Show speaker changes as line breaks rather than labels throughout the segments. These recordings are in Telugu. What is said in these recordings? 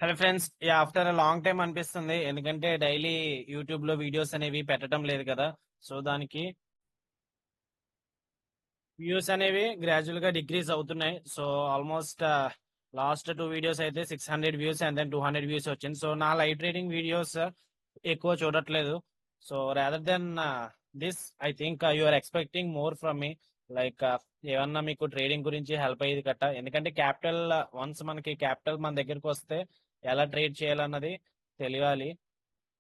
Hello friends, after a long time అనిపిస్తుంది. ఎందుకంటే డైలీ యూట్యూబ్ లో వీడియోస్ అనేవి పెట్టడం లేదు కదా. సో దానికి వ్యూస్ అనేవి గ్రాడ్యువల్ గా డిక్రీజ్ అవుతున్నాయి. సో ఆల్మోస్ట్ లాస్ట్ 2 వీడియోస్ అయితే 600 వ్యూస్ అండ్ దెన్ 200 వ్యూస్ వచ్చింది. సో నా లైవ్ ట్రేడింగ్ వీడియోస్ ఎక్కువ చూడట్లేదు. So rather than this, I think you are expecting more from me. Like ఏమన్నా మీకు ట్రేడింగ్ గురించి హెల్ప్ అయ్యేది కట్ట. ఎందుకంటే క్యాపిటల్ వన్స్ మనకి క్యాపిటల్ మన దగ్గరికి వస్తే ఎలా ట్రేడ్ చేయాలన్నది తెలియాలి.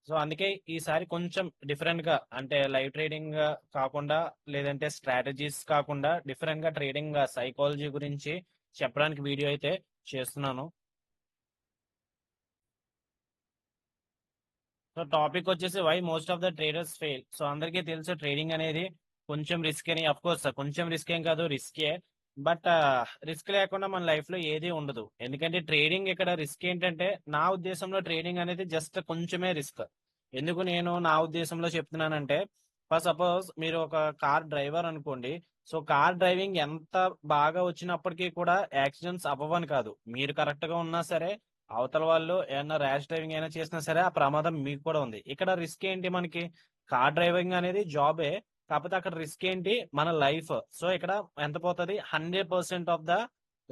సో అందుకే ఈసారి కొంచెం డిఫరెంట్ గా, అంటే లైవ్ ట్రేడింగ్ కాకుండా, లేదంటే స్ట్రాటజీస్ కాకుండా డిఫరెంట్ గా ట్రేడింగ్ సైకాలజీ గురించి చెప్పడానికి వీడియో అయితే చేస్తున్నాను. సో టాపిక్ వచ్చేసి why most of the traders fail. So అందరికీ తెలుసు ట్రేడింగ్ అనేది కొంచెం రిస్క్ అని. అఫ్ కోర్స్ కొంచెం రిస్క్ ఏం కాదు, రిస్కే. బట్ రిస్క్ లేకుండా మన లైఫ్ లో ఏది ఉండదు. ఎందుకంటే ట్రేడింగ్ ఇక్కడ రిస్క్ ఏంటంటే, నా ఉద్దేశంలో ట్రేడింగ్ అనేది జస్ట్ కొంచెమే రిస్క్. ఎందుకు నేను నా ఉద్దేశంలో చెప్తున్నానంటే, ఫర్ సపోజ్ మీరు ఒక కార్ డ్రైవర్ అనుకోండి. సో కార్ డ్రైవింగ్ ఎంత బాగా వచ్చినప్పటికీ కూడా యాక్సిడెంట్స్ అవ్వవని కాదు. మీరు కరెక్ట్ గా ఉన్నా సరే, అవతల వాళ్ళు ఏమన్నా ర్యాష్ డ్రైవింగ్ అయినా చేసినా సరే ఆ ప్రమాదం మీకు కూడా ఉంది. ఇక్కడ రిస్క్ ఏంటి మనకి? కార్ డ్రైవింగ్ అనేది జాబే, కాకపోతే అక్కడ రిస్క్ ఏంటి? మన లైఫ్. సో ఇక్కడ ఎంత పోతుంది? 100% ఆఫ్ ద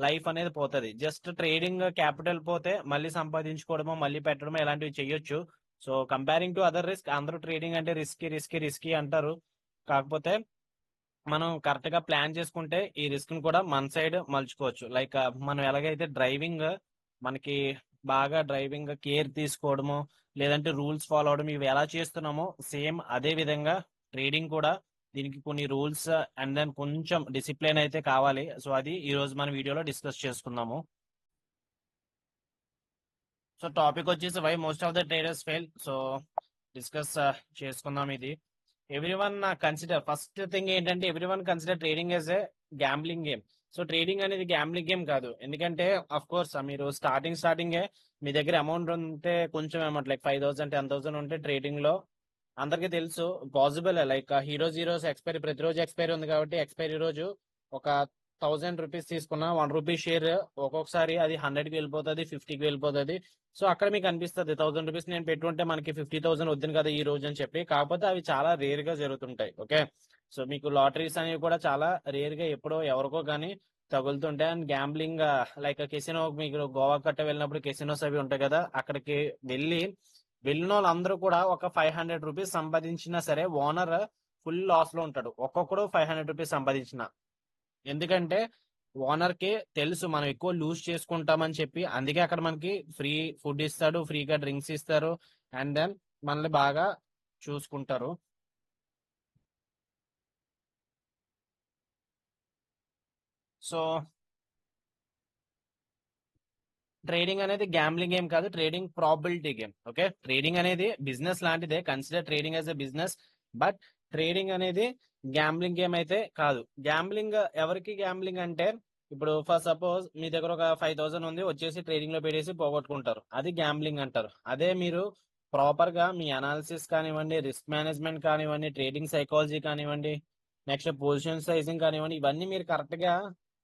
లైఫ్ అనేది పోతుంది. జస్ట్ ట్రేడింగ్ క్యాపిటల్ పోతే మళ్ళీ సంపాదించుకోవడమో మళ్ళీ పెట్టడమో ఇలాంటివి చెయ్యొచ్చు. So comparing to other risk, అందరూ ట్రేడింగ్ అంటే రిస్కీ రిస్కీ రిస్కీ అంటారు. కాకపోతే మనం కరెక్ట్ గా ప్లాన్ చేసుకుంటే ఈ రిస్క్ ని కూడా మన సైడ్ మలుచుకోవచ్చు. లైక్ మనం ఎలాగైతే డ్రైవింగ్ మనకి బాగా డ్రైవింగ్ కేర్ తీసుకోవడము, లేదంటే రూల్స్ ఫాలో అవడం, ఇవి ఎలా చేస్తున్నామో సేమ్ అదే విధంగా ట్రేడింగ్ కూడా. దీనికి కొన్ని రూల్స్ అండ్ దెన్ కొంచెం డిసిప్లిన్ అయితే కావాలి. సో అది ఈ రోజు మన వీడియోలో డిస్కస్ చేసుకుందాము. సో టాపిక్ వచ్చేసి why most of the traders fail. So discuss చేసుకుందాం ఇది. ఎవ్రీవన్ కన్సిడర్, ఫస్ట్ థింగ్ ఏంటంటే everyone consider trading as a gambling game. So trading అనేది గ్యాంబ్లింగ్ గేమ్ కాదు. ఎందుకంటే అఫ్ కోర్స్ మీరు స్టార్టింగే మీ దగ్గర అమౌంట్ ఉంటే, కొంచెం అమౌంట్ లైక్ 5,000 10,000 ఉంటే ట్రేడింగ్ లో అందరికీ తెలుసు possible. Like hero zeros expiry ప్రతిరోజు ఎక్స్పైరీ ఉంది కాబట్టి ఎక్స్పైరీ రోజు ఒక 1,000 రూపీస్ తీసుకున్న 1 రూపీ షేర్ ఒక్కొక్కసారి అది 100కి వెళ్ళిపోతుంది, 50కి వెళ్ళిపోతుంది. సో అక్కడ మీకు అనిపిస్తుంది 1,000 రూపీస్ నేను పెట్టుంటే మనకి 50,000 వద్దును కదా ఈ రోజు అని చెప్పి. కాకపోతే అవి చాలా రేర్ గా జరుగుతుంటాయి. ఓకే. సో మీకు లాటరీస్ అనేవి కూడా చాలా రేర్ గా ఎప్పుడో ఎవరికో కానీ తగులుతుంటాయి. అండ్ గ్యాంబ్లింగ్ లైక్ కెసినో, మీకు గోవా కట్ట వెళ్ళినప్పుడు కెసినోస్ అవి ఉంటాయి కదా, అక్కడికి వెళ్ళి వెళ్ళిన వాళ్ళందరూ కూడా ఒక 500 రూపీస్ సంపాదించినా సరే ఓనర్ ఫుల్ లాస్ లో ఉంటాడు. ఒక్కొక్కడు 500 రూపీస్ సంపాదించిన. ఎందుకంటే ఓనర్ కి తెలుసు మనం ఎక్కువ లూజ్ చేసుకుంటామని చెప్పి, అందుకే అక్కడ మనకి ఫ్రీ ఫుడ్ ఇస్తాడు, ఫ్రీగా డ్రింక్స్ ఇస్తారు, అండ్ దెన్ మనల్ని బాగా చూసుకుంటారు. సో ట్రేడింగ్ అనేది గ్యాంబ్లింగ్ గేమ్ కాదు, trading probability game. Okay. Trading అనేది బిజినెస్ లాంటిదే, consider trading as a business. But trading అనేది గ్యాంబ్లింగ్ గేమ్ అయితే కాదు. గ్యాంబ్లింగ్ ఎవరికి గ్యాంబ్లింగ్ అంటే, ఇప్పుడు ఫర్ సపోజ్ మీ దగ్గర ఒక 5,000 ఉంది, వచ్చేసి ట్రేడింగ్ లో పెట్టేసి పోగొట్టుకుంటారు, అది గ్యాంబ్లింగ్ అంటారు. అదే మీరు ప్రాపర్ గా మీ అనాలిసిస్ కానివ్వండి, రిస్క్ మేనేజ్మెంట్ కానివ్వండి, ట్రేడింగ్ సైకాలజీ కానివ్వండి, నెక్స్ట్ పొజిషన్ సైజింగ్ కానివ్వండి, ఇవన్నీ మీరు కరెక్ట్ గా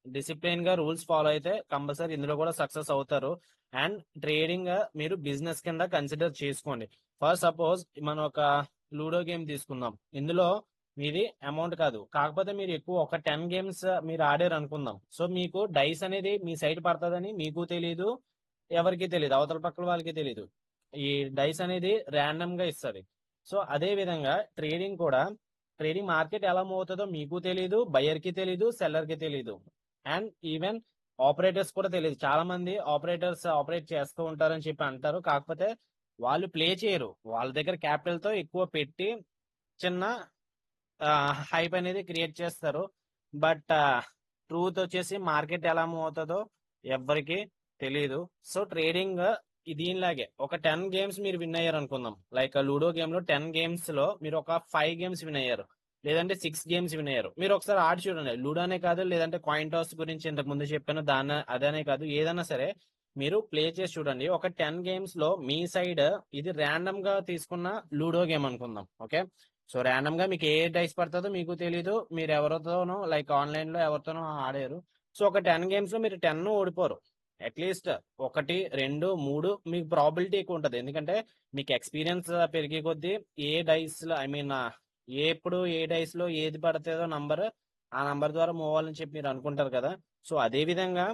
డిసిప్లిన్ గా రూల్స్ ఫాలో అయితే కంపల్సరీ ఇందులో కూడా సక్సెస్ అవుతారు. అండ్ ట్రేడింగ్ మీరు బిజినెస్ కింద కన్సిడర్ చేసుకోండి. ఫర్ సపోజ్ మనం ఒక లూడో గేమ్ తీసుకుందాం. ఇందులో మీది అమౌంట్ కాదు, కాకపోతే మీరు ఎక్కువ ఒక 10 గేమ్స్ మీరు ఆడారు అనుకుందాం. సో మీకు డైస్ అనేది మీ సైడ్ పడుతుందని మీకు తెలియదు, ఎవరికి తెలియదు, అవతల పక్కల వాళ్ళకి తెలియదు. ఈ డైస్ అనేది ర్యాండమ్ గా ఇస్తుంది. సో అదే విధంగా ట్రేడింగ్ కూడా, ట్రేడింగ్ మార్కెట్ ఎలా మూవ్ అవుతుందో మీకు తెలియదు, బయర్ కి తెలియదు, సెల్లర్ కి తెలియదు, అండ్ ఈవెన్ ఆపరేటర్స్ కూడా తెలియదు. చాలా మంది ఆపరేటర్స్ ఆపరేట్ చేస్తూ ఉంటారని చెప్పి అంటారు, కాకపోతే వాళ్ళు ప్లే చేయరు. వాళ్ళ దగ్గర క్యాపిటల్ తో ఎక్కువ పెట్టి చిన్న హైప్ అనేది క్రియేట్ చేస్తారు. బట్ ట్రూత్ వచ్చేసి మార్కెట్ ఎలా మూవ్ అవుతుందో ఎవ్వరికి తెలియదు. సో ట్రేడింగ్ దీనిలాగే ఒక 10 గేమ్స్ మీరు విన్ అయ్యారు అనుకుందాం. లైక్ లూడో గేమ్ లో 10 గేమ్స్ లో మీరు ఒక 5 గేమ్స్ విన్ అయ్యారు, లేదంటే 6 గేమ్స్ విన్ అయ్యారు. మీరు ఒకసారి ఆడి చూడండి. లూడోనే కాదు, లేదంటే కాయిన్ టాస్ గురించి ఇంతకు ముందు చెప్పాను దాని అదనే కాదు, ఏదైనా సరే మీరు ప్లే చేసి చూడండి. ఒక 10 గేమ్స్ లో మీ సైడ్ ఇది ర్యాండమ్ గా తీసుకున్న లూడో గేమ్ అనుకుందాం. ఓకే. సో ర్యాండమ్ గా మీకు ఏ డైస్ పడుతుందో మీకు తెలీదు, మీరు ఎవరితోనో లైక్ ఆన్లైన్ లో ఎవరితోనో ఆడారు. సో ఒక 10 గేమ్స్ లో మీరు 10 ఓడిపోరు. అట్లీస్ట్ 1, 2, 3 మీకు ప్రాబిలిటీ ఎక్కువ ఉంటుంది. ఎందుకంటే మీకు ఎక్స్పీరియన్స్ పెరిగే కొద్దీ ఏ డైస్ లో ఐ మీన్ ఎప్పుడు ఏ డైస్ లో ఏది పడుతుందో నంబర్, ఆ నంబర్ ద్వారా మూవ్ అవ్వాలని చెప్పి మీరు అనుకుంటారు కదా. సో అదే విధంగా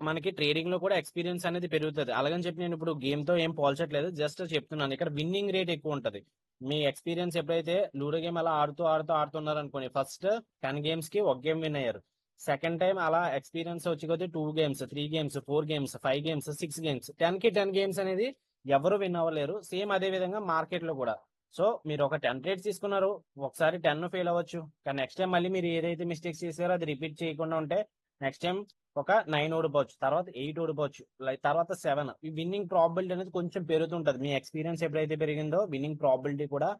మనకి ట్రేడింగ్ లో కూడా ఎక్స్పీరియన్స్ అనేది పెరుగుతుంది. అలాగని చెప్పి నేను ఇప్పుడు గేమ్ తో ఏం పోల్చట్లేదు, జస్ట్ చెప్తున్నాను. ఇక్కడ విన్నింగ్ రేట్ ఎక్కువ ఉంటది. మీ ఎక్స్పీరియన్స్ ఎప్పుడైతే లూడో గేమ్ అలా ఆడుతున్నారు అనుకోండి, ఫస్ట్ 10 గేమ్స్ కి ఒక గేమ్ విన్ అయ్యారు. సెకండ్ టైం అలా ఎక్స్పీరియన్స్ వచ్చి కొద్దీ 2 games, 3 games, 4 games, 5 games, 6 games, 10 కి 10 గేమ్స్ అనేది ఎవరు విన్ అవ్వలేరు. సేమ్ అదే విధంగా మార్కెట్ లో కూడా. సో మీరు ఒక 10 ట్రేడ్స్ తీసుకున్నారు, ఒకసారి 10 ఫెయిల్ అవ్వచ్చు, కానీ నెక్స్ట్ టైం మళ్ళీ మీరు ఏదైతే మిస్టేక్స్ చేశారో అది రిపీట్ చేయకుండా ఉంటే నెక్స్ట్ టైం ఒక 9 ఓడిపోవచ్చు, తర్వాత 8 ఓడిపోవచ్చు, లైక్ తర్వాత 7. ఈ విన్నింగ్ ప్రాబిలిటీ అనేది కొంచెం పెరుగుతుంటది. మీ ఎక్స్పీరియన్స్ ఎప్పుడైతే పెరిగిందో విన్నింగ్ ప్రాబిలిటీ కూడా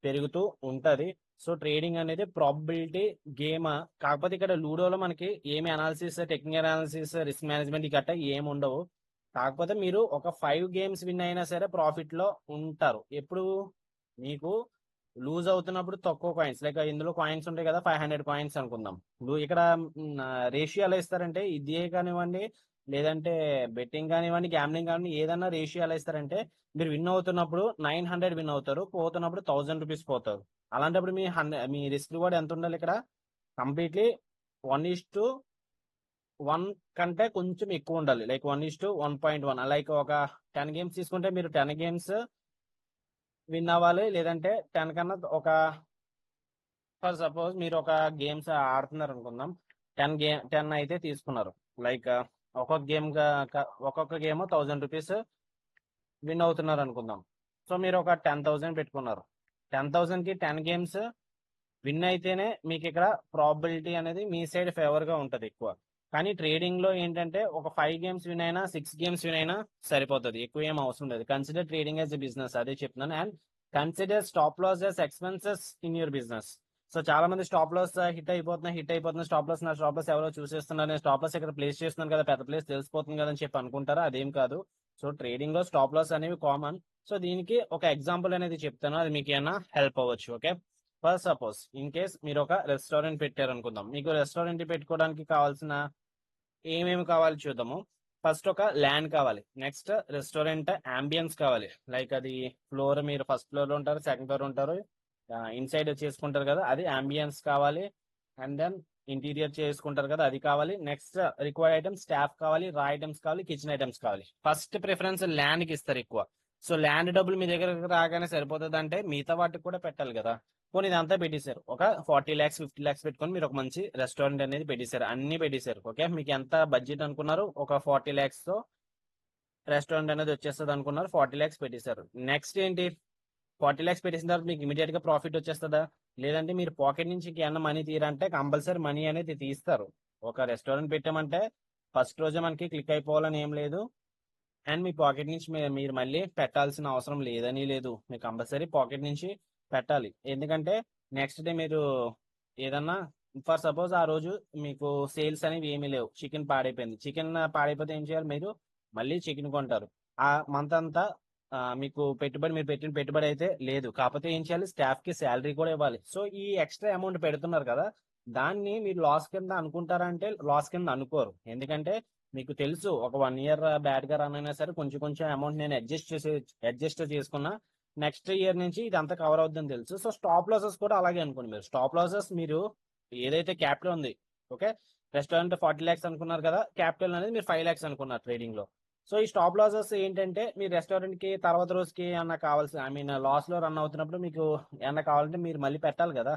పెరుగుతూ ఉంటది. సో ట్రేడింగ్ అనేది ప్రాబిలిటీ గేమ్. కాకపోతే ఇక్కడ లూడోలో మనకి ఏమి analysis, technical analysis, risk management గట్ట ఏమి ఉండవు. కాకపోతే మీరు ఒక 5 గేమ్స్ విన్ అయినా సరే ప్రాఫిట్ లో ఉంటారు. ఎప్పుడు మీకు లూజ్ అవుతున్నప్పుడు తక్కువ కాయిన్స్, లైక్ ఇందులో కాయిన్స్ ఉంటాయి కదా, 500 కాయిన్స్ అనుకుందాం. ఇక్కడ రేషియో ఎలా ఇస్తారంటే, ఇదే కానివ్వండి లేదంటే బెట్టింగ్ కానివ్వండి, గ్యాంబ్లింగ్ కానివ్వండి, ఏదన్నా రేషియో ఎలా ఇస్తారంటే, మీరు విన్ అవుతున్నప్పుడు 900 విన్ అవుతారు, పోతున్నప్పుడు 1000 రూపీస్ పోతారు. అలాంటప్పుడు మీ రిస్క్ కూడా ఎంత ఉండాలి ఇక్కడ, కంప్లీట్లీ 1:1 కంటే కొంచెం ఎక్కువ ఉండాలి. లైక్ 1:1.1. లైక్ ఒక 10 గేమ్స్ తీసుకుంటే మీరు 10 గేమ్స్ విన్ అవ్వాలి. లేదంటే 10 కన్నా ఒక, ఫర్ సపోజ్ మీరు ఒక గేమ్స్ ఆడుతున్నారు అనుకుందాం, 10 అయితే తీసుకున్నారు. లైక్ ఒక్కొక్క గేమ్ 1000 రూపీస్ విన్ అవుతున్నారు అనుకుందాం. సో మీరు ఒక 10,000 పెట్టుకున్నారు. 10,000 కి 10 గేమ్స్ విన్ అయితేనే మీకు ఇక్కడ ప్రాబిలిటీ అనేది మీ సైడ్ ఫేవర్ గా ఉంటది ఎక్కువ. కానీ ట్రేడింగ్ లో ఏంటంటే ఒక 5 గేమ్స్ విన్ అయినా, 6 గేమ్స్ విన్ అయినా సరిపోతుంది, ఎక్కువ ఏం అవసరం లేదు. Consider trading as a business, అదే చెప్తున్నాను. And consider stop loss as expenses in your business. So చాలా మంది స్టాప్ లాస్ హిట్ అయిపోతున్నా స్టాప్ లాస్, నా స్టాప్ లాస్ ఎవరో చూసేస్తున్నారు, నేను స్టాప్ లాస్ ఇక్కడ ప్లేస్ చేస్తున్నాను కదా, పెద్ద ప్లేస్ తెలిసిపోతుంది కదా అని చెప్పి అనుకుంటారా, అదేం కాదు. సో ట్రేడింగ్ లో స్టాప్ లాస్ అనేవి కామన్. సో దీనికి ఒక ఎగ్జాంపుల్ అనేది చెప్తాను, అది మీకు ఏమైనా హెల్ప్ అవ్వచ్చు. Okay, for suppose in case మీరు ఒక రెస్టారెంట్ పెట్టారు అనుకుందాం. మీకు రెస్టారెంట్ పెట్టుకోవడానికి కావాల్సిన ఏమేమి కావాలి చూద్దాము. ఫస్ట్ ఒక ల్యాండ్ కావాలి, నెక్స్ట్ రెస్టారెంట్ అంబియన్స్ కావాలి, లైక్ అది ఫ్లోర్, మీరు ఫస్ట్ ఫ్లోర్ లో ఉంటారు, సెకండ్ ఫ్లోర్ ఉంటారు, ఇన్సైడ్ చేసుకుంటారు కదా, అది అంబియన్స్ కావాలి. అండ్ దెన్ ఇంటీరియర్ చేసుకుంటారు కదా, అది కావాలి. నెక్స్ట్ రిక్వైర్డ్ ఐటమ్స్, స్టాఫ్ కావాలి, రా ఐటమ్స్ కావాలి, కిచెన్ ఐటమ్స్ కావాలి. ఫస్ట్ ప్రిఫరెన్స్ ల్యాండ్ కి ఇస్తారు ఎక్కువ. సో ల్యాండ్ డబ్బులు మీ దగ్గర రాగానే సరిపోతుంది అంటే మిగతా వాటికి కూడా పెట్టాలి కదా. పోనీ ఇదంతా పెట్టేశారు, ఒక 40 lakhs 50 lakhs పెట్టుకొని మీరు ఒక మంచి రెస్టారెంట్ అనేది పెట్టేశారు, అన్ని పెట్టేశారు. ఓకే, మీకు ఎంత బడ్జెట్ అనుకున్నారు, ఒక 40 lakhs తో రెస్టారెంట్ అనేది వచ్చేస్తుంది అనుకున్నారు, 40 lakhs పెట్టేశారు. నెక్స్ట్ ఏంటి, 40 lakhs పెట్టేసిన తర్వాత మీకు ఇమీడియట్ గా ప్రాఫిట్ వచ్చేస్తుందా, లేదంటే మీరు పాకెట్ నుంచి ఏమన్నా మనీ తీయాలంటే కంపల్సరీ మనీ అనేది తీస్తారు. ఒక రెస్టారెంట్ పెట్టామంటే ఫస్ట్ రోజే మనకి క్లిక్ అయిపోవాలని ఏం లేదు. అండ్ మీ పాకెట్ నుంచి మీరు మళ్ళీ పెట్టాల్సిన అవసరం లేదని లేదు, మీరు కంపల్సరీ పాకెట్ నుంచి పెట్టాలి. ఎందుకంటే నెక్స్ట్ డే మీరు ఏదన్నా, ఫర్ సపోజ్ ఆ రోజు మీకు సేల్స్ అనేవి ఏమీ లేవు, చికెన్ పాడైపోయింది, చికెన్ పాడైపోతే ఏం చేయాలి, మీరు మళ్ళీ చికెన్ కొంటారు. ఆ మంత్ అంతా మీకు పెట్టుబడి, మీరు పెట్టిన పెట్టుబడి అయితే లేదు, కాకపోతే ఏం చేయాలి, స్టాఫ్ కి శాలరీ కూడా ఇవ్వాలి. సో ఈ ఎక్స్ట్రా అమౌంట్ పెడుతున్నారు కదా, దాన్ని మీరు లాస్ కింద అనుకుంటారా అంటే లాస్ కింద అనుకోరు. ఎందుకంటే మీకు తెలుసు ఒక 1 year బ్యాడ్ గా రన్ అయినా సరే కొంచెం కొంచెం అమౌంట్ నేను అడ్జస్ట్ చేసుకున్నా, నెక్స్ట్ ఇయర్ నుంచి ఇదంతా కవర్ అవుతుందని తెలుసు. సో స్టాప్ లాసెస్ కూడా అలాగే అనుకోండి. మీరు స్టాప్ లాసెస్, మీరు ఏదైతే క్యాపిటల్ ఉంది, ఓకే, రెస్టారెంట్ 40 lakhs అనుకున్నారు కదా, క్యాపిటల్ అనేది మీరు 5 lakhs అనుకున్నారు ట్రేడింగ్ లో. సో ఈ స్టాప్ లాసెస్ ఏంటంటే, మీ రెస్టారెంట్ కి తర్వాత రోజుకి ఏమన్నా కావాల్సి, ఐ మీన్ లాస్ లో రన్ అవుతున్నప్పుడు మీకు ఏమన్నా కావాలంటే మీరు మళ్ళీ పెట్టాలి కదా.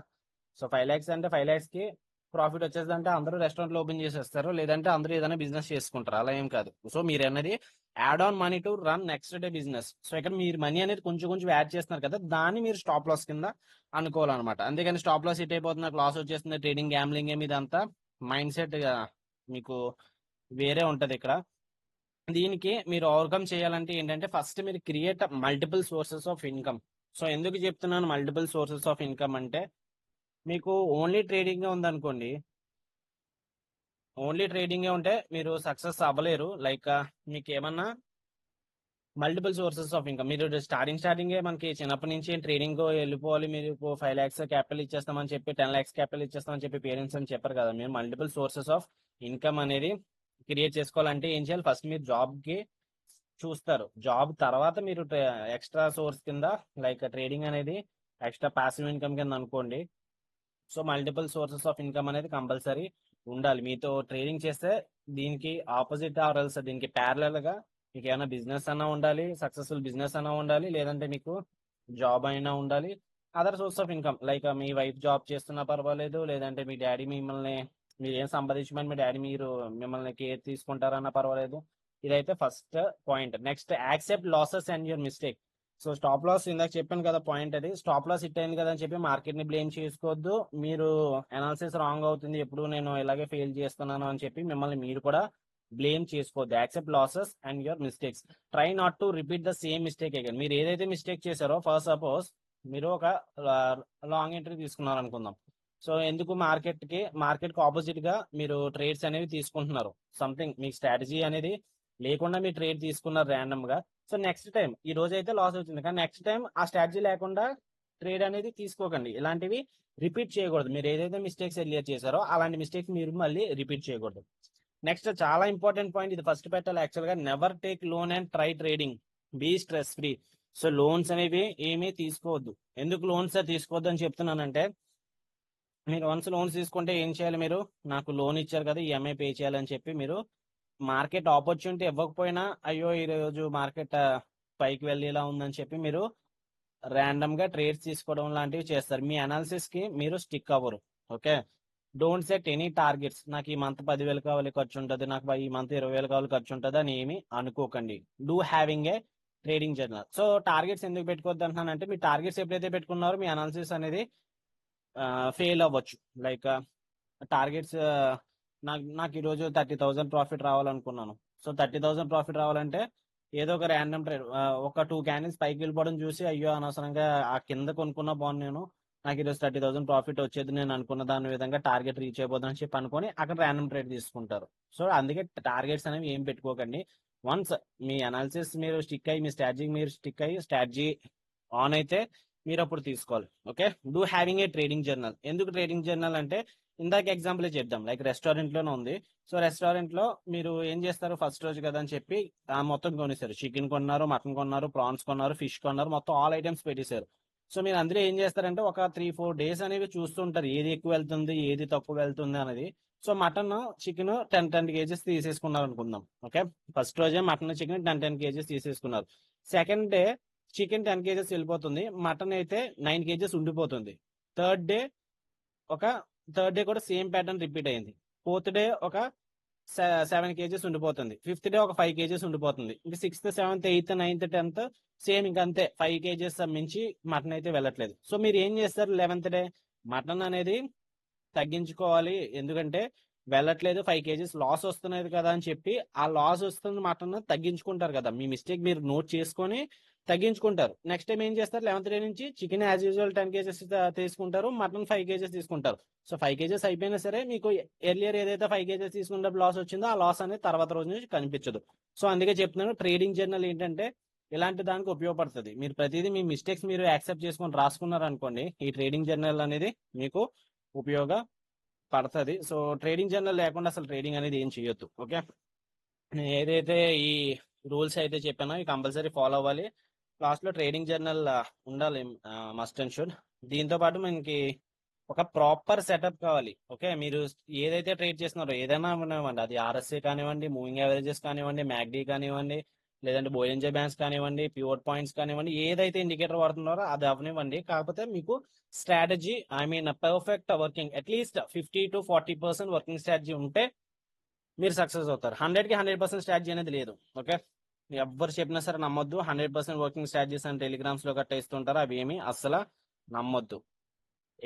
సో 5 lakhs అంటే 5 lakhs కి ప్రాఫిట్ వచ్చేదంటే అందరూ రెస్టారెంట్లు ఓపెన్ చేసేస్తారు, లేదంటే అందరూ ఏదైనా బిజినెస్ చేసుకుంటారు, అలా ఏం కాదు. సో మీరు అనేది add on money to run next day business. So ఇక్కడ మీరు మనీ అనేది కొంచెం కొంచెం యాడ్ చేస్తున్నారు కదా, దాన్ని మీరు స్టాప్ లాస్ కింద అనుకోవాలన్నమాట. అంతేగాని స్టాప్ లాస్ హిట్ అయిపోతుంది, నాకు లాస్ వచ్చేస్తుంది, ట్రేడింగ్ గ్యాంబ్లింగ్ ఏమి, ఇదంతా మైండ్ సెట్ మీకు వేరే ఉంటది ఇక్కడ. దీనికి మీరు ఓవర్కమ్ చేయాలంటే ఏంటంటే, ఫస్ట్ మీరు create multiple sources of income. So ఎందుకు చెప్తున్నాను మల్టిపుల్ సోర్సెస్ ఆఫ్ ఇన్కమ్ అంటే, మీకు ఓన్లీ ట్రేడింగ్ ఉందనుకోండి, ఓన్లీ ట్రేడింగ్ ఉంటే మీరు సక్సెస్ అవ్వలేరు. లైక్ మీకు ఏమన్నా మల్టిపుల్ సోర్సెస్ ఆఫ్ ఇన్కమ్, మీరు స్టార్టింగ్ మనకి చిన్నప్పటి నుంచి ట్రేడింగ్ వెళ్ళిపోవాలి, మీరు 5 lakhs క్యాపిటల్ ఇచ్చేస్తామని చెప్పి 10 lakhs క్యాపిటల్ ఇచ్చేస్తామని చెప్పి పేరెంట్స్ అని చెప్పారు కదా. మీరు మల్టిపుల్ సోర్సెస్ ఆఫ్ ఇన్కమ్ అనేది క్రియేట్ చేసుకోవాలంటే ఏం చేయాలి? ఫస్ట్ మీరు జాబ్ కి చూస్తారు. జాబ్ తర్వాత మీరు ఎక్స్ట్రా సోర్స్ కింద లైక్ ట్రేడింగ్ అనేది ఎక్స్ట్రా పాసివ్ ఇన్కమ్ కింద అనుకోండి. So multiple sources of income అనేది కంపల్సరీ ఉండాలి. మీతో ట్రేడింగ్ చేస్తే దీనికి ఆపోజిట్ ఆర్ఎల్స్ దీనికి ప్యారలల్ గా మీకు ఏమైనా బిజినెస్ అన్నా ఉండాలి, సక్సెస్ఫుల్ బిజినెస్ అన్నా ఉండాలి, లేదంటే మీకు జాబ్ అయినా ఉండాలి. Other source of income like me wife job చేస్తున్నా పర్వాలేదు, లేదంటే మీ డాడీ మిమ్మల్ని మీరు ఏం సంపాదించమని మీ డాడీ మిమ్మల్ని కేర్ తీసుకుంటారన్నా పర్వాలేదు. ఇదైతే first point. Next, accept losses and your mistake. So stop loss ఇందాక చెప్పాను కదా పాయింట్, అది స్టాప్ లాస్ హిట్ అయింది కదా అని చెప్పి మార్కెట్ ని బ్లేమ్ చేసుకోవద్దు. మీరు అనాలిసిస్ రాంగ్ అవుతుంది, ఎప్పుడు నేను ఇలాగే ఫెయిల్ చేస్తున్నాను అని చెప్పి మిమ్మల్ని మీరు కూడా బ్లేమ్ చేసుకోవద్దు. Accept losses and your mistakes. Try not to repeat the same mistake again. మీరు ఏదైతే మిస్టేక్ చేశారో, ఫస్ట్ సపోజ్ మీరు ఒక లాంగ్ ఎంట్రీ తీసుకున్నారు అనుకుందాం. సో ఎందుకు మార్కెట్ కి ఆపోజిట్ గా మీరు ట్రేడ్స్ అనేవి తీసుకుంటున్నారు, సంథింగ్ మీకు స్ట్రాటజీ అనేది లేకుండా మీరు ట్రేడ్ తీసుకున్నారు ర్యాండమ్ గా. సో నెక్స్ట్ టైం, ఈ రోజు అయితే లాస్ వచ్చింది కానీ నెక్స్ట్ టైం ఆ స్ట్రాటజీ లేకుండా ట్రేడ్ అనేది తీసుకోకండి. ఇలాంటివి రిపీట్ చేయకూడదు. మీరు ఏదైతే మిస్టేక్స్ ఎలియర్ చేశారో అలాంటి మిస్టేక్స్ మీరు మళ్ళీ రిపీట్ చేయకూడదు. నెక్స్ట్ చాలా ఇంపార్టెంట్ పాయింట్, ఇది ఫస్ట్ పెట్టాలి యాక్చువల్ గా. Never take loan and try trading. Be stress free. So loans అనేవి ఏమీ తీసుకోవద్దు. ఎందుకు లోన్స్ తీసుకోవద్దు అని చెప్తున్నానంటే, మీరు వన్స్ లోన్స్ తీసుకుంటే ఏం చేయాలి? మీరు నాకు లోన్ ఇచ్చారు కదా, ఈఎంఐ పే చేయాలని చెప్పి మీరు మార్కెట్ ఆపర్చునిటీ ఇవ్వకపోయినా, అయ్యో ఈ రోజు మార్కెట్ పైకి వెళ్ళేలా ఉందని చెప్పి మీరు ర్యాండమ్ గా ట్రేడ్స్ తీసుకోవడం లాంటివి చేస్తారు. మీ అనాలిసిస్ కి మీరు స్టిక్ అవ్వరు. Okay, don't set any targets. నాకు ఈ మంత్ 10,000 కావాలి ఖర్చు ఉంటుంది, నాకు ఈ మంత్ 20,000 కావాలి ఖర్చు ఉంటుంది అని ఏమి అనుకోకండి. Do having a trading journal. So targets ఎందుకు పెట్టుకోవద్దు అంటున్నానంటే, మీ టార్గెట్స్ ఎప్పుడైతే పెట్టుకున్నారో మీ అనాలిసిస్ అనేది ఫెయిల్ అవ్వచ్చు. లైక్ టార్గెట్స్, నాకు ఈరోజు 30,000 ప్రాఫిట్ రావాలనుకున్నాను. సో 30,000 ప్రాఫిట్ రావాలంటే ఏదో ఒక ర్యాండమ్ ట్రేడ్, ఒక 2 క్యాండిల్స్ పైకి వెళ్ళిపోవడం చూసి అయ్యో అనవసరంగా ఆ కింద కొనుక్కున్న బాగుంది, నాకు ఈరోజు 30,000 ప్రాఫిట్ వచ్చేది, నేను అనుకున్న దాని విధంగా టార్గెట్ రీచ్ అయిపోతుందని చెప్పి అనుకుని అక్కడ ర్యాండమ్ ట్రేడ్ తీసుకుంటారు. సో అందుకే టార్గెట్స్ అనేవి ఏం పెట్టుకోకండి. వన్స్ మీ అనాలిసిస్ మీరు స్టిక్ అయ్యి, మీ స్ట్రాటజీ ఆన్ అయితే మీరు అప్పుడు తీసుకోవాలి. Okay, do having a trading journal. ఎందుకు ట్రేడింగ్ జర్నల్ అంటే, ఇందాక ఎగ్జాంపుల్ చెప్దాం. లైక్ రెస్టారెంట్ లోనే ఉంది. సో రెస్టారెంట్ లో మీరు ఏం చేస్తారు? ఫస్ట్ రోజు కదా అని చెప్పి మొత్తం కొనేసారు. చికెన్ కొన్నారు, మటన్ కొన్నారు, ప్రాన్స్ కొన్నారు, ఫిష్ కొన్నారు, మొత్తం ఆల్ ఐటమ్స్ పెట్టేశారు. సో మీరు అందరూ ఏం చేస్తారంటే, ఒక 3-4 డేస్ అనేవి చూస్తుంటారు, ఏది ఎక్కువ వెళ్తుంది, ఏది తక్కువ వెళ్తుంది అనేది. సో మటన్ చికెన్ 10 కేజెస్ తీసేసుకున్నారు అనుకుందాం. ఓకే, ఫస్ట్ రోజే మటన్ చికెన్ 10 కేజెస్ తీసేసుకున్నారు. సెకండ్ డే చికెన్ 10 కేజెస్ వెళ్ళిపోతుంది, మటన్ అయితే 9 కేజెస్ ఉండిపోతుంది. థర్డ్ డే కూడా సేమ్ ప్యాటర్న్ రిపీట్ అయింది. ఫోర్త్ డే ఒక 7 కేజెస్ ఉండిపోతుంది. ఫిఫ్త్ డే ఒక 5 కేజెస్ ఉండిపోతుంది. ఇంకా 6th, 7th, 8th, 9th, 10th same ఇంకా అంతే, 5 కేజెస్ మించి మటన్ అయితే వెళ్ళట్లేదు. సో మీరు ఏం చేస్తారు? 11th డే మటన్ అనేది తగ్గించుకోవాలి, ఎందుకంటే వెళ్ళట్లేదు, 5 కేజెస్ లాస్ వస్తున్నది కదా అని చెప్పి ఆ లాస్ వస్తున్న మటన్ తగ్గించుకుంటారు కదా. మీ మిస్టేక్ మీరు నోట్ చేసుకొని తగ్గించుకుంటారు. నెక్స్ట్ టైం ఏం చేస్తారు? 11th డే నుంచి చికెన్ యాజ్ యూజువల్ 10 కేజెస్ తీసుకుంటారు, మటన్ 5 కేజెస్ తీసుకుంటారు. సో 5 కేజెస్ అయిపోయినా సరే మీకు ఎర్లియర్ ఏదైతే 5 కేజెస్ తీసుకున్నప్పుడు లాస్ వచ్చిందో ఆ లాస్ అనేది తర్వాత రోజు నుంచి కనిపించదు. సో అందుకే చెప్తున్నాను, ట్రేడింగ్ జర్నల్ ఏంటంటే ఇలాంటి దానికి ఉపయోగపడుతుంది. మీరు ప్రతిదీ మీ మిస్టేక్స్ మీరు యాక్సెప్ట్ చేసుకొని రాసుకున్నారు అనుకోండి, ఈ ట్రేడింగ్ జర్నల్ అనేది మీకు ఉపయోగపడుతుంది. సో ట్రేడింగ్ జర్నల్ లేకుండా అసలు ట్రేడింగ్ అనేది ఏం చేయొద్దు. ఓకే, నేను ఏదైతే ఈ రూల్స్ అయితే చెప్పానో ఇవి కంపల్సరీ ఫాలో అవ్వాలి. లాస్ట్ లో ట్రేడింగ్ జర్నల్ ఉండాలి, మస్ట్ అండ్ షుడ్. దీంతో పాటు మనకి ఒక ప్రాపర్ సెటప్ కావాలి. ఓకే, మీరు ఏదైతే ట్రేడ్ చేస్తున్నారో ఏదైనా అవనివ్వండి, అది ఆర్ఎస్ఏ కానివ్వండి, మూవింగ్ యావరేజెస్ కానివ్వండి, మ్యాక్డీ కానివ్వండి, లేదంటే బోయెన్జే బ్యాంక్స్ కానివ్వండి, పివోట్ పాయింట్స్ కానివ్వండి, ఏదైతే ఇండికేటర్ వాడుతున్నారో అది అవనివ్వండి. కాకపోతే మీకు strategy, perfect working, at least 50-40% working strategy ఉంటే మీరు సక్సెస్ అవుతారు. 100కి 100% స్ట్రాటజీ అనేది లేదు. ఓకే, ఎవరు చెప్పినా సరే నమ్మొద్దు. 100% వర్కింగ్ స్ట్రాటజీస్ అని టెలిగ్రామ్స్ లో గట్టా ఇస్తుంటారు, అవి ఏమి అస్సలు నమ్మొద్దు.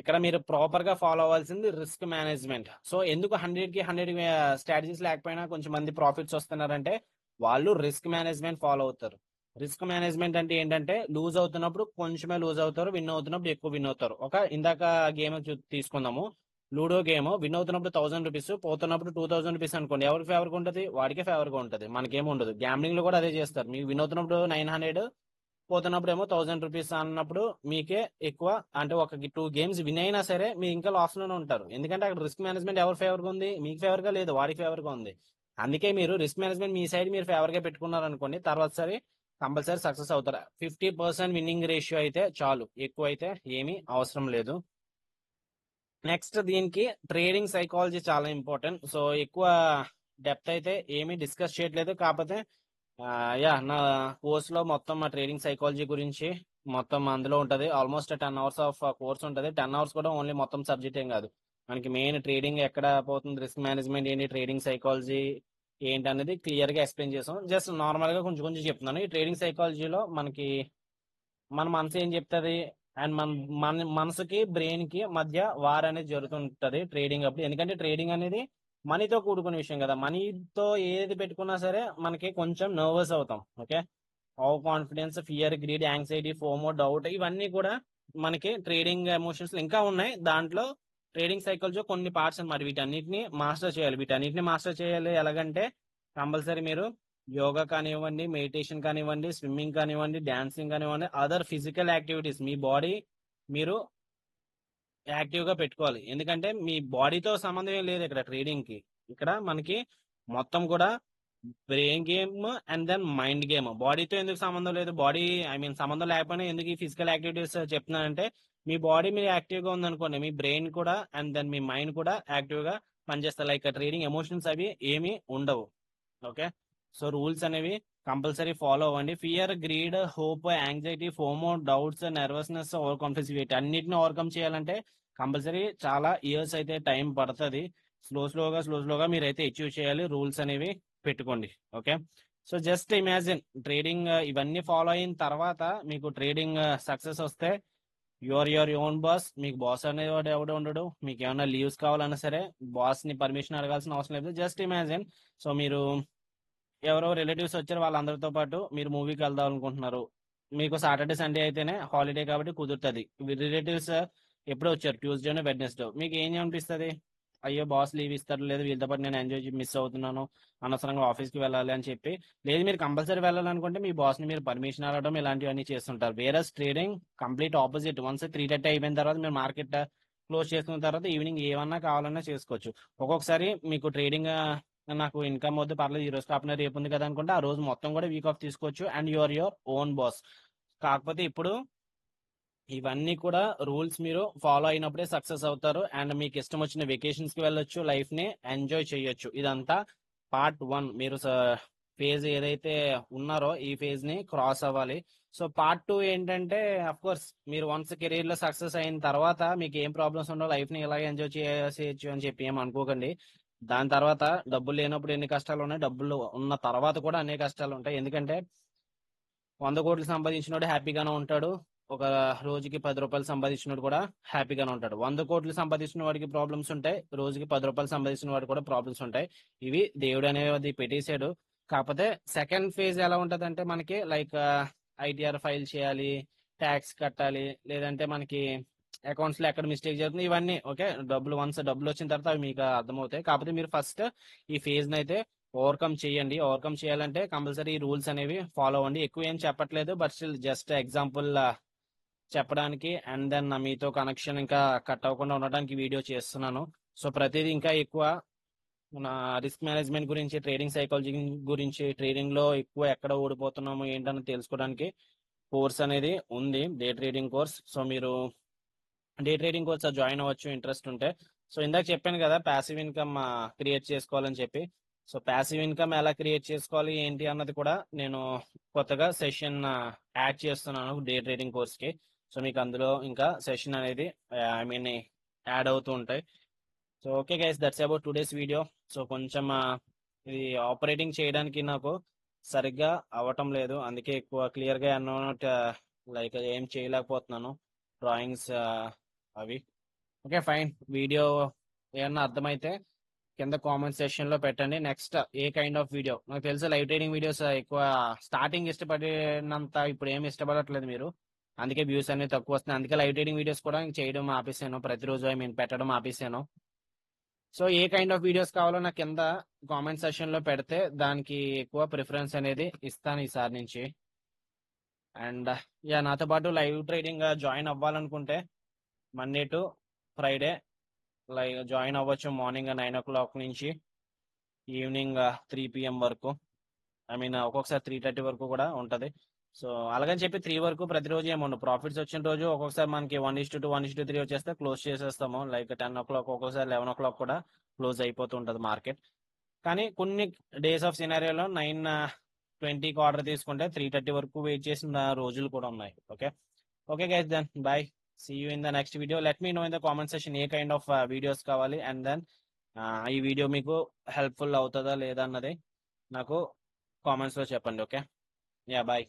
ఇక్కడ మీరు ప్రాపర్ గా ఫాలో అవ్వాల్సింది రిస్క్ మేనేజ్మెంట్. సో ఎందుకు 100కి 100 స్ట్రాటజీస్ లేకపోయినా కొంచెం మంది ప్రాఫిట్స్ వస్తున్నారంటే వాళ్ళు రిస్క్ మేనేజ్మెంట్ ఫాలో అవుతారు. రిస్క్ మేనేజ్మెంట్ అంటే ఏంటంటే, లూజ్ అవుతున్నప్పుడు కొంచెమే లూజ్ అవుతారు, విన్ అవుతున్నప్పుడు ఎక్కువ విన్ అవుతారు. ఇందాక గేమ్ తీసుకుందాము, లూడో గేమ్. విన్ అవుతున్నప్పుడు 1000 రూపీస్, పోతున్నప్పుడు 2000 రూపీస్ అనుకోండి, ఎవరికి ఫేవర్ గా ఉంటుంది? వాడికే ఫేవర్ గా ఉంటుంది, మనకేం ఉండదు. గ్యాంబ్లింగ్ లో కూడా అదే చేస్తారు. మీకు విన్ అవుతున్నప్పుడు 900, పోతున్నప్పుడు ఏమో 1000 రూపీస్ అన్నప్పుడు మీకే ఎక్కువ, అంటే ఒక 2 గేమ్స్ విన్ అయినా సరే మీరు ఇంకా లాస్ లోనే ఉంటారు. ఎందుకంటే అక్కడ రిస్క్ మేనేజ్మెంట్ ఎవరి ఫేవర్ గా ఉంది? మీకు ఫేవర్ గా లేదు, వాడి ఫేవర్ గా ఉంది. అందుకే మీరు రిస్క్ మేనేజ్మెంట్ మీ సైడ్ మీరు ఫేవర్ గా పెట్టుకున్నారు అనుకోండి, తర్వాత సరి కంపల్సరీ సక్సెస్ అవుతారు. 50% విన్నింగ్ రేషియో అయితే చాలు, ఎక్కువ అయితే ఏమీ అవసరం లేదు. నెక్స్ట్ దీనికి ట్రేడింగ్ సైకాలజీ చాలా ఇంపార్టెంట్. సో ఎక్కువ డెప్త్ అయితే ఏమీ డిస్కస్ చేయట్లేదు, కాకపోతే నా కోర్స్ లో మొత్తం మా ట్రేడింగ్ సైకాలజీ గురించి మొత్తం అందులో ఉంటది. ఆల్మోస్ట్ 10 hours ఆఫ్ కోర్స్ ఉంటది. 10 hours కూడా ఓన్లీ మొత్తం సబ్జెక్ట్ ఏం కాదు, మనకి మెయిన్ ట్రేడింగ్ ఎక్కడ పోతుంది, రిస్క్ మేనేజ్మెంట్ ఏంటి, ట్రేడింగ్ సైకాలజీ ఏంటి అనేది క్లియర్ గా ఎక్స్ప్లెయిన్ చేసాం. జస్ట్ నార్మల్ గా కొంచెం కొంచెం చెప్తున్నాను. ఈ ట్రేడింగ్ సైకాలజీలో మనకి మన మనసు ఏం చెప్తుంది అండ్ మన మనసుకి బ్రెయిన్ కి మధ్య వార్ అనేది జరుగుతుంటది ట్రేడింగ్ అప్పుడు. ఎందుకంటే ట్రేడింగ్ అనేది మనీతో కూడుకున్న విషయం కదా, మనీతో ఏది పెట్టుకున్నా సరే మనకి కొంచెం నర్వస్ అవుతాం. Okay, over confidence, fear, greed, anxiety, FOMO, doubt, ఇవన్నీ కూడా మనకి ట్రేడింగ్ ఎమోషన్స్ ఇంకా ఉన్నాయి. దాంట్లో ట్రేడింగ్ సైకిల్స్ కొన్ని పార్ట్స్ అన్నమాట. వీటన్నిటిని మాస్టర్ చేయాలి. వీటన్నిటిని మాస్టర్ చేయాలి ఎలాగంటే, కంపల్సరీ మీరు యోగా కానివ్వండి, మెడిటేషన్ కానివ్వండి, స్విమ్మింగ్ కానివ్వండి, డాన్సింగ్ కానివ్వండి, అదర్ ఫిజికల్ యాక్టివిటీస్, మీ బాడీ మీరు యాక్టివ్ గా పెట్టుకోవాలి. ఎందుకంటే మీ బాడీతో సంబంధం ఏం లేదు ఇక్కడ ట్రేడింగ్ కి. ఇక్కడ మనకి మొత్తం కూడా brain game and then mind game. బాడీతో ఎందుకు సంబంధం లేదు, బాడీ ఐ మీన్ సంబంధం లేకపోయినా ఎందుకు ఈ ఫిజికల్ యాక్టివిటీస్ చెప్తున్నానంటే, మీ బాడీ మీరు యాక్టివ్ గా ఉందనుకోండి, మీ బ్రెయిన్ కూడా అండ్ దెన్ మీ మైండ్ కూడా యాక్టివ్ గా పనిచేస్తాయి. లైక్ ట్రేడింగ్ ఎమోషన్స్ అవి ఏమీ ఉండవు. ఓకే, సో రూల్స్ అనేవి కంపల్సరీ ఫాలో అవ్వండి. Fear, greed, hope, anxiety, FOMO, doubts, nervousness, over confidence, వీటి అన్నిటిని ఓవర్కమ్ చేయాలంటే కంపల్సరీ చాలా ఇయర్స్ అయితే టైం పడుతుంది. స్లోగా మీరైతే అచీవ్ చేయాలి. రూల్స్ అనేవి పెట్టుకోండి. Okay, so just imagine trading ఇవన్నీ ఫాలో అయిన తర్వాత మీకు ట్రేడింగ్ సక్సెస్ వస్తే యువర్ ఓన్ బాస్. మీకు బాస్ అనేవాడు ఎవడు ఉండడు. మీకు ఏమైనా లీవ్స్ కావాలన్నా సరే బాస్ ని పర్మిషన్ అడగాల్సిన అవసరం లేదు. జస్ట్ ఇమాజిన్, సో మీరు ఎవరో రిలేటివ్స్ వచ్చారు, వాళ్ళందరితో పాటు మీరు మూవీకి వెళ్దాం అనుకుంటున్నారు. మీకు సాటర్డే సండే అయితేనే హాలిడే కాబట్టి కుదురుతుంది. రిలేటివ్స్ ఎప్పుడో వచ్చారు, ట్యూస్డే వెడ్నెస్డే, మీకు ఏం అనిపిస్తుంది? అయ్యో బాస్ లీవ్ ఇస్తారు, లేదు వీళ్ళతో పాటు నేను ఎంజాయ్ మిస్ అవుతున్నాను, అనవసరంగా ఆఫీస్కి వెళ్ళాలి అని చెప్పి. లేదు మీరు కంపల్సరీ వెళ్ళాలనుకుంటే మీ బాస్ ని మీరు పర్మిషన్ అడగడం ఇలాంటివన్నీ చేస్తుంటారు. వేరే ట్రేడింగ్ కంప్లీట్ ఆపోజిట్. వన్స్ 3:30 అయిపోయిన తర్వాత మీరు మార్కెట్ క్లోజ్ చేసుకున్న తర్వాత ఈవినింగ్ ఏమన్నా కావాలన్నా చేసుకోవచ్చు. ఒక్కొక్కసారి మీకు ట్రేడింగ్ నాకు ఇన్కమ్ వద్దు పర్లేదు, ఈ రోజు కాకుండా రేపు ఉంది కదా అనుకుంటే ఆ రోజు మొత్తం కూడా వీక్ ఆఫ్ తీసుకోవచ్చు అండ్ యువర్ ఓన్ బాస్. కాకపోతే ఇప్పుడు ఇవన్నీ కూడా రూల్స్ మీరు ఫాలో అయినప్పుడే సక్సెస్ అవుతారు అండ్ మీకు ఇష్టం వచ్చిన వెకేషన్స్ కి వెళ్ళొచ్చు, లైఫ్ ని ఎంజాయ్ చేయొచ్చు. ఇదంతా పార్ట్ 1. మీరు ఫేజ్ ఏదైతే ఉన్నారో ఈ ఫేజ్ ని క్రాస్ అవ్వాలి. సో పార్ట్ 2 ఏంటంటే, అఫ్ కోర్స్ మీరు వన్స్ కెరీర్ లో సక్సెస్ అయిన తర్వాత మీకు ఏం ప్రాబ్లమ్స్ ఉండవు, లైఫ్ ని ఇలాగే ఎంజాయ్ చేయొచ్చు అని చెప్పి ఏం అనుకోకండి. దాని తర్వాత డబ్బులు లేనప్పుడు ఎన్ని కష్టాలు ఉన్నాయి, డబ్బులు ఉన్న తర్వాత కూడా అన్ని కష్టాలు ఉంటాయి. ఎందుకంటే 100 కోట్లు సంపాదించినోడు హ్యాపీగానే ఉంటాడు, ఒక రోజుకి 10 రూపాయలు సంపాదించినోడు కూడా హ్యాపీగానే ఉంటాడు. 100 కోట్లు సంపాదించిన వాడికి ప్రాబ్లమ్స్ ఉంటాయి, రోజుకి 10 రూపాయలు సంపాదించిన వాడికి కూడా ప్రాబ్లమ్స్ ఉంటాయి. ఇవి దేవుడు అనేది పెట్టేశాడు. కాకపోతే సెకండ్ ఫేజ్ ఎలా ఉంటది అంటే, మనకి లైక్ ఐటీఆర్ ఫైల్ చేయాలి, ట్యాక్స్ కట్టాలి, లేదంటే మనకి అకౌంట్స్ లో ఎక్కడ మిస్టేక్ జరుగుతుంది, ఇవన్నీ ఓకే. డబ్బులు వచ్చిన తర్వాత అవి మీకు అర్థమవుతాయి. కాకపోతే మీరు ఫస్ట్ ఈ ఫేజ్ అయితే ఓవర్కమ్ చేయండి. ఓవర్కమ్ చేయాలంటే కంపల్సరీ రూల్స్ అనేవి ఫాలో అవ్వండి. ఎక్కువ ఏం చెప్పట్లేదు, బట్ స్టిల్ జస్ట్ ఎగ్జాంపుల్ చెప్పడానికి అండ్ దెన్ మీతో కనెక్షన్ ఇంకా కట్ అవ్వకుండా ఉండడానికి వీడియో చేస్తున్నాను. సో ప్రతిదీ ఇంకా ఎక్కువ మన రిస్క్ మేనేజ్మెంట్ గురించి, ట్రేడింగ్ సైకాలజీ గురించి, ట్రేడింగ్ లో ఎక్కువ ఎక్కడ ఓడిపోతున్నాము ఏంటని తెలుసుకోవడానికి కోర్స్ అనేది ఉంది, డే ట్రేడింగ్ కోర్స్. సో మీరు డే ట్రేడింగ్ కోర్స్ జాయిన్ అవ్వచ్చు ఇంట్రెస్ట్ ఉంటే. సో ఇందాక చెప్పాను కదా ప్యాసివ్ ఇన్కమ్ క్రియేట్ చేసుకోవాలని చెప్పి. సో ప్యాసివ్ ఇన్కమ్ ఎలా క్రియేట్ చేసుకోవాలి ఏంటి అన్నది కూడా నేను కొత్తగా సెషన్ యాడ్ చేస్తున్నాను డే ట్రేడింగ్ కోర్స్ కి. సో మీకు అందులో ఇంకా సెషన్ అనేది ఐ మీన్ యాడ్ అవుతూ ఉంటాయి. So okay guys, that's about today's video. So కొంచెం ఇది ఆపరేటింగ్ చేయడానికి నాకు సరిగ్గా అవ్వటం లేదు, అందుకే ఎక్కువ క్లియర్ గా అన్నోట్ లైక్ ఏం చేయలేకపోతున్నాను డ్రాయింగ్స్ అవి. ఓకే ఫైన్, వీడియో ఏమన్నా అర్థమైతే కింద కామెంట్ సెక్షన్ లో పెట్టండి. Next A kind of video, నాకు తెలుసు లైవ్ ట్రేడింగ్ వీడియోస్ ఎక్కువ స్టార్టింగ్ ఇష్టపడినంత ఇప్పుడు ఏమి ఇష్టపడట్లేదు మీరు, అందుకే వ్యూస్ అనేవి తక్కువ వస్తున్నాయి. అందుకే లైవ్ ట్రేడింగ్ వీడియోస్ కూడా చేయడం ఆపేసాను, ప్రతిరోజు ఐ మీన్ పెట్టడం ఆపేసాను. So a kind of videos కావాలో నాకు కింద కామెంట్ సెక్షన్ లో పెడితే దానికి ఎక్కువ ప్రిఫరెన్స్ అనేది ఇస్తాను ఈసారి నుంచి. అండ్ నాతో పాటు లైవ్ ట్రేడింగ్ జాయిన్ అవ్వాలనుకుంటే మండే టు ఫ్రైడే జాయిన్ అవ్వచ్చు మార్నింగ్ 9 o'clock నుంచి. ఈవినింగ్ 3 PM వరకు. ఐ మీన్ ఒక్కొక్కసారి 3:30 వరకు కూడా ఉంటది. సో అలాగని చెప్పి 3 వరకు ప్రతిరోజు ఏముండవు. ప్రాఫిట్స్ వచ్చిన రోజు ఒక్కొక్కసారి మనకి 1:2, 1:3 వచ్చేస్తే క్లోజ్ చేసేస్తాము. లైక్ 10 o'clock, ఒక్కొక్కసారి 11 o'clock కూడా క్లోజ్ అయిపోతూ ఉంటది మార్కెట్. కానీ కొన్ని డేస్ ఆఫ్ సినారియోలో 9:20కి ఆర్డర్ తీసుకుంటే 3:30 వరకు వెయిట్ చేసిన రోజులు కూడా ఉన్నాయి. Okay okay guys, then bye. See you in the next video. Let me know in the comment section a kind of videos కావాలి, అండ్ దెన్ ఈ వీడియో మీకు హెల్ప్ఫుల్ అవుతుందా లేదా అన్నది నాకు కామెంట్స్ లో చెప్పండి. Okay, yeah bye.